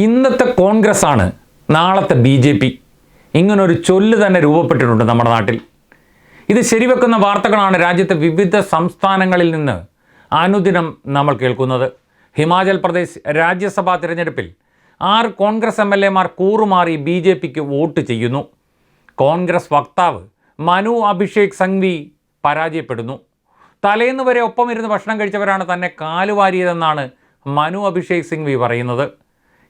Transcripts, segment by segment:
ഇന്നത്തെ കോൺഗ്രസ് ആണ് നാളത്തെ BJP. ഇങ്ങനൊരു ചൊല്ല് തന്നെ രൂപപ്പെട്ടിട്ടുണ്ട് നമ്മുടെ നാട്ടിൽ. ഇത് ശരിവെക്കുന്ന വാർത്തകളാണ് രാജ്യത്തെ വിവിധ സംസ്ഥാനങ്ങളിൽ നിന്ന് അനുദിനം നമ്മൾ കേൾക്കുന്നത്. ഹിമാചൽ പ്രദേശ് രാജ്യസഭാ തിരഞ്ഞെടുപ്പിൽ 6 കോൺഗ്രസ് MLA മാർ കൂറുമാറി BJPക്ക് വോട്ട് ചെയ്യുന്നു. കോൺഗ്രസ് വക്താവ് മനു അഭിഷേക് സംഘ്വി പരാജയപ്പെടുന്നു. തലേന്ന് വരെ ഒപ്പമിരുന്ന് ഭക്ഷണം കഴിച്ചവരാണ് തന്നെ കാലുവാരിയതെന്നാണ് മനു അഭിഷേക് സിംഘ്വി പറയുന്നത്.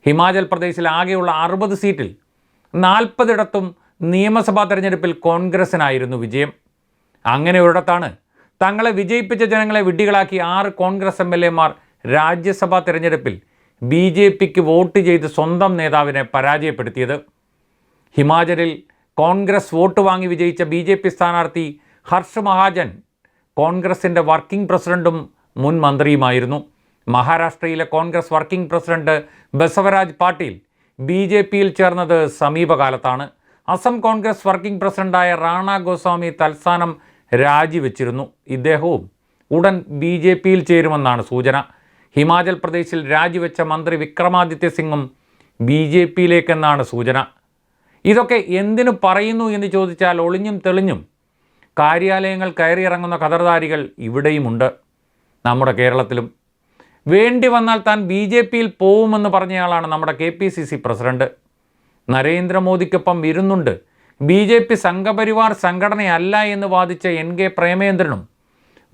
ഹിമാചൽ പ്രദേശിൽ ആകെയുള്ള 60 സീറ്റിൽ 40ഇടത്തും നിയമസഭാ തെരഞ്ഞെടുപ്പിൽ കോൺഗ്രസിനായിരുന്നു വിജയം. അങ്ങനെ ഒരിടത്താണ് തങ്ങളെ വിജയിപ്പിച്ച ജനങ്ങളെ വിഡ്ഢികളാക്കി 6 കോൺഗ്രസ് MLA മാർ രാജ്യസഭാ തെരഞ്ഞെടുപ്പിൽ BJPക്ക് വോട്ട് ചെയ്ത് സ്വന്തം നേതാവിനെ പരാജയപ്പെടുത്തിയത്. ഹിമാചലിൽ കോൺഗ്രസ് വോട്ട് വാങ്ങി വിജയിച്ച BJP സ്ഥാനാർത്ഥി ഹർഷ് മഹാജൻ കോൺഗ്രസിൻ്റെ വർക്കിംഗ് പ്രസിഡൻറ്റും മുൻ മന്ത്രിയുമായിരുന്നു. മഹാരാഷ്ട്രയിലെ കോൺഗ്രസ് വർക്കിംഗ് പ്രസിഡന്റ് ബസവരാജ് പാട്ടീൽ BJPയിൽ ചേർന്നത് സമീപകാലത്താണ്. അസം കോൺഗ്രസ് വർക്കിംഗ് പ്രസിഡന്റായ റാണ ഗോസ്വാമി തൽസ്ഥാനം രാജിവെച്ചിരുന്നു. ഇദ്ദേഹവും ഉടൻ BJPയിൽ ചേരുമെന്നാണ് സൂചന. ഹിമാചൽ പ്രദേശിൽ രാജിവെച്ച മന്ത്രി വിക്രമാദിത്യ സിംഗും BJPയിലേക്കെന്നാണ് സൂചന. ഇതൊക്കെ എന്തിനു പറയുന്നു എന്ന് ചോദിച്ചാൽ ഒളിഞ്ഞും തെളിഞ്ഞും കാര്യാലയങ്ങൾ കയറിയിറങ്ങുന്ന ഖദർദാരികൾ ഇവിടെയുമുണ്ട്, നമ്മുടെ കേരളത്തിലും. വേണ്ടി വന്നാൽ താൻ BJPയിൽ പോവുമെന്ന് പറഞ്ഞയാളാണ് നമ്മുടെ KPCC പ്രസിഡന്റ്. നരേന്ദ്രമോദിക്കൊപ്പം ഇരുന്നുണ്ട് BJP സംഘപരിവാർ സംഘടനയല്ല എന്ന് വാദിച്ച NK പ്രേമചന്ദ്രനും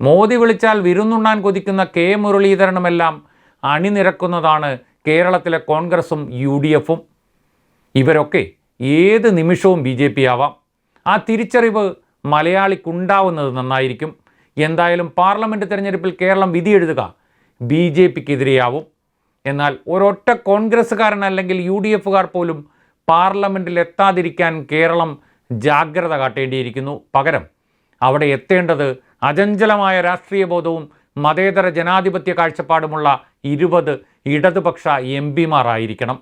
മോദി വിളിച്ചാൽ വിരുന്നുണ്ണാൻ കൊതിക്കുന്ന K മുരളീധരനുമെല്ലാം അണിനിരക്കുന്നതാണ് കേരളത്തിലെ കോൺഗ്രസും UDFും. ഇവരൊക്കെ ഏത് നിമിഷവും BJP ആവാം. ആ തിരിച്ചറിവ് മലയാളിക്കുണ്ടാവുന്നത് നന്നായിരിക്കും. എന്തായാലും പാർലമെൻറ്റ് തിരഞ്ഞെടുപ്പിൽ കേരളം വിധിയെഴുതുക BJPക്കെതിരെയാവും. എന്നാൽ ഒരൊറ്റ കോൺഗ്രസ്സുകാരൻ അല്ലെങ്കിൽ UDFുകാർ പോലും പാർലമെൻറ്റിൽ എത്താതിരിക്കാൻ കേരളം ജാഗ്രത കാട്ടേണ്ടിയിരിക്കുന്നു. പകരം അവിടെ എത്തേണ്ടത് അചഞ്ചലമായ രാഷ്ട്രീയ ബോധവും മതേതര ജനാധിപത്യ കാഴ്ചപ്പാടുമുള്ള 20 ഇടതുപക്ഷ MPമാരായിരിക്കണം.